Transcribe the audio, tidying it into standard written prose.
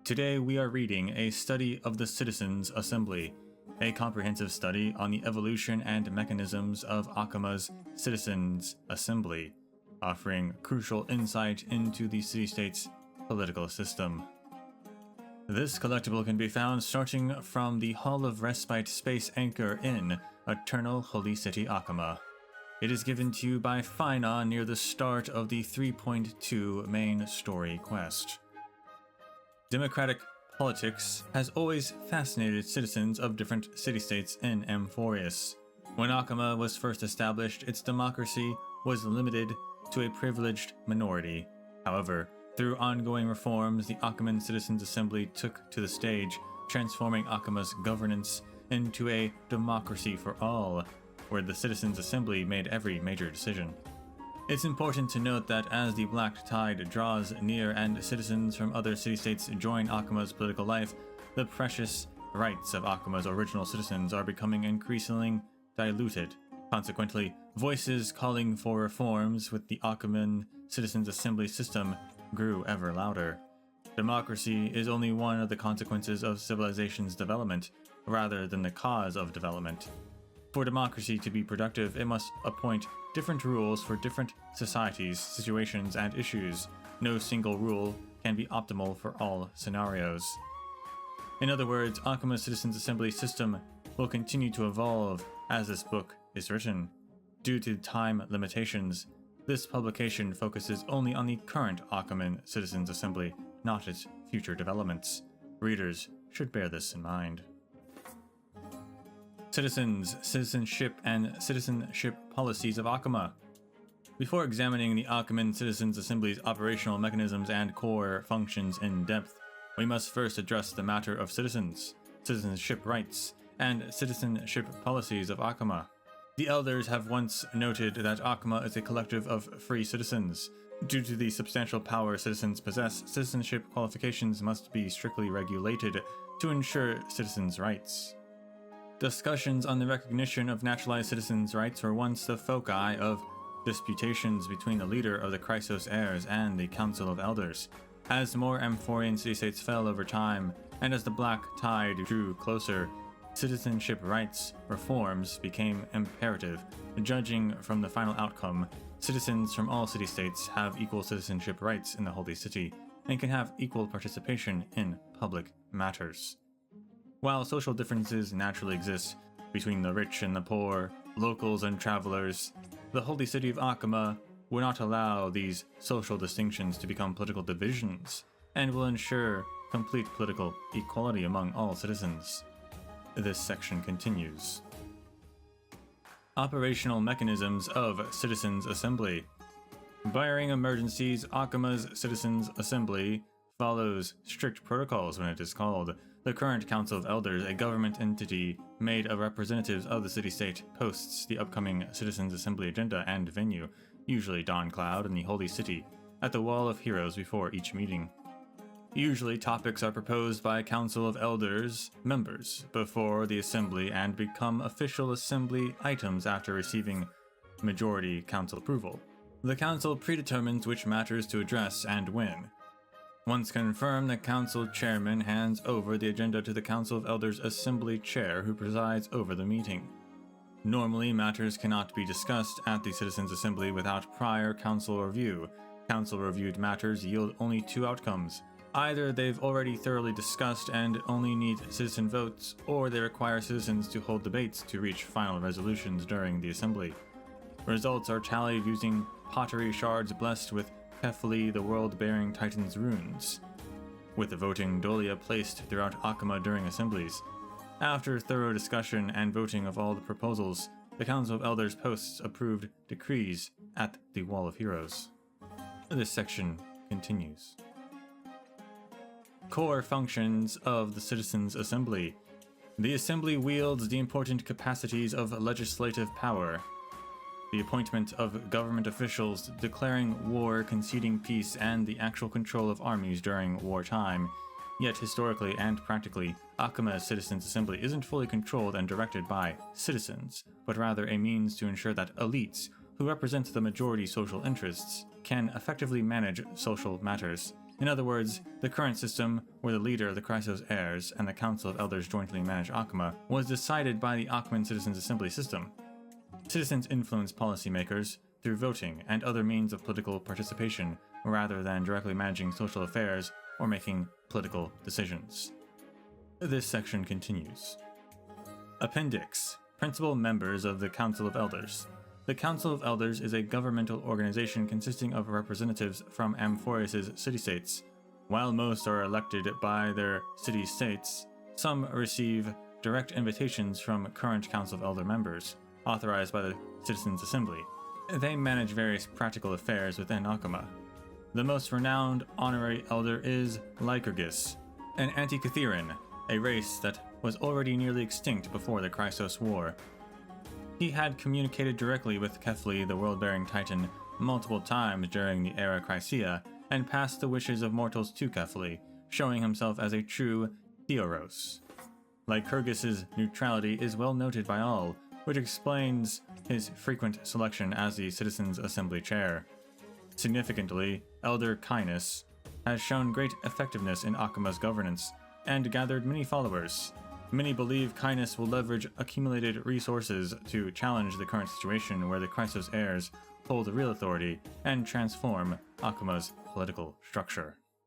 Today we are reading a study of the Citizens' Assembly, a comprehensive study on the evolution and mechanisms of Okhema's Citizens' Assembly, offering crucial insight into the city-state's political system. This collectible can be found starting from the Hall of Respite Space Anchor in Eternal Holy City Okhema. It is given to you by Fina near the start of the 3.2 main story quest. Democratic politics has always fascinated citizens of different city-states in Amphorius. When Okhema was first established, its democracy was limited to a privileged minority. However, through ongoing reforms, the Okheman Citizens' Assembly took to the stage, transforming Okhema's governance into a democracy for all, where the Citizens' Assembly made every major decision. It's important to note that as the Black Tide draws near and citizens from other city-states join Okhema's political life, the precious rights of Okhema's original citizens are becoming increasingly diluted. Consequently, voices calling for reforms with the Okheman Citizens' Assembly system grew ever louder. Democracy is only one of the consequences of civilization's development, rather than the cause of development. For democracy to be productive, it must appoint different rules for different societies, situations, and issues. No single rule can be optimal for all scenarios. In other words, Okhema's Citizens' Assembly system will continue to evolve as this book is written. Due to time limitations, this publication focuses only on the current Okheman Citizens' Assembly, not its future developments. Readers should bear this in mind. Citizens, citizenship, and citizenship policies of Okhema. Before examining the Okheman Citizens' Assembly's operational mechanisms and core functions in depth, we must first address the matter of citizens, citizenship rights, and citizenship policies of Okhema. The elders have once noted that Okhema is a collective of free citizens. Due to the substantial power citizens possess, citizenship qualifications must be strictly regulated to ensure citizens' rights. Discussions on the recognition of naturalized citizens' rights were once the foci of disputations between the leader of the Chrysos heirs and the Council of Elders. As more Amphorian city-states fell over time, and as the Black Tide drew closer, citizenship rights reforms became imperative. Judging from the final outcome, citizens from all city-states have equal citizenship rights in the Holy City, and can have equal participation in public matters. While social differences naturally exist between the rich and the poor, locals and travelers, the Holy City of Okhema will not allow these social distinctions to become political divisions, and will ensure complete political equality among all citizens. This section continues. Operational mechanisms of Citizens' Assembly. Barring emergencies, Okhema's Citizens' Assembly follows strict protocols when it is called. The current Council of Elders, a government entity made of representatives of the city-state, posts the upcoming Citizens' Assembly agenda and venue, usually Dawn Cloud in the Holy City, at the Wall of Heroes before each meeting. Usually topics are proposed by Council of Elders members before the Assembly and become official Assembly items after receiving majority Council approval. The Council predetermines which matters to address and when. Once confirmed, the Council Chairman hands over the agenda to the Council of Elders Assembly Chair, who presides over the meeting. Normally, matters cannot be discussed at the Citizens' Assembly without prior Council review. Council-reviewed matters yield only two outcomes. Either they've already thoroughly discussed and only need citizen votes, or they require citizens to hold debates to reach final resolutions during the Assembly. Results are tallied using pottery shards blessed with Kefli, the world-bearing Titan's runes, with the voting dolia placed throughout Okhema during assemblies. After thorough discussion and voting of all the proposals, the Council of Elders posts approved decrees at the Wall of Heroes. This section continues. Core functions of the Citizens' Assembly. The Assembly wields the important capacities of legislative power, the appointment of government officials, declaring war, conceding peace, and the actual control of armies during wartime. Yet historically and practically, Okhema's Citizens' Assembly isn't fully controlled and directed by citizens, but rather a means to ensure that elites, who represent the majority social interests, can effectively manage social matters. In other words, the current system, where the leader of the Chrysos heirs and the Council of Elders jointly manage Okhema, was decided by the Akhman Citizens' Assembly system. Citizens influence policymakers through voting and other means of political participation, rather than directly managing social affairs or making political decisions. This section continues. Appendix: Principal members of the Council of Elders. The Council of Elders is a governmental organization consisting of representatives from Amphorus' city-states. While most are elected by their city-states, some receive direct invitations from current Council of Elder members, authorized by the Citizens' Assembly. They manage various practical affairs within Okhema. The most renowned honorary elder is Lycurgus, an Antikytheran, a race that was already nearly extinct before the Chrysos War. He had communicated directly with Kefli, the world-bearing titan, multiple times during the Era Chrysia, and passed the wishes of mortals to Kefli, showing himself as a true Theoros. Lycurgus' neutrality is well noted by all, which explains his frequent selection as the Citizens' Assembly chair. Significantly, Elder Cainus has shown great effectiveness in Okhema's governance, and gathered many followers. Many believe Cainus will leverage accumulated resources to challenge the current situation where the Chrysos heirs hold the real authority and transform Okhema's political structure.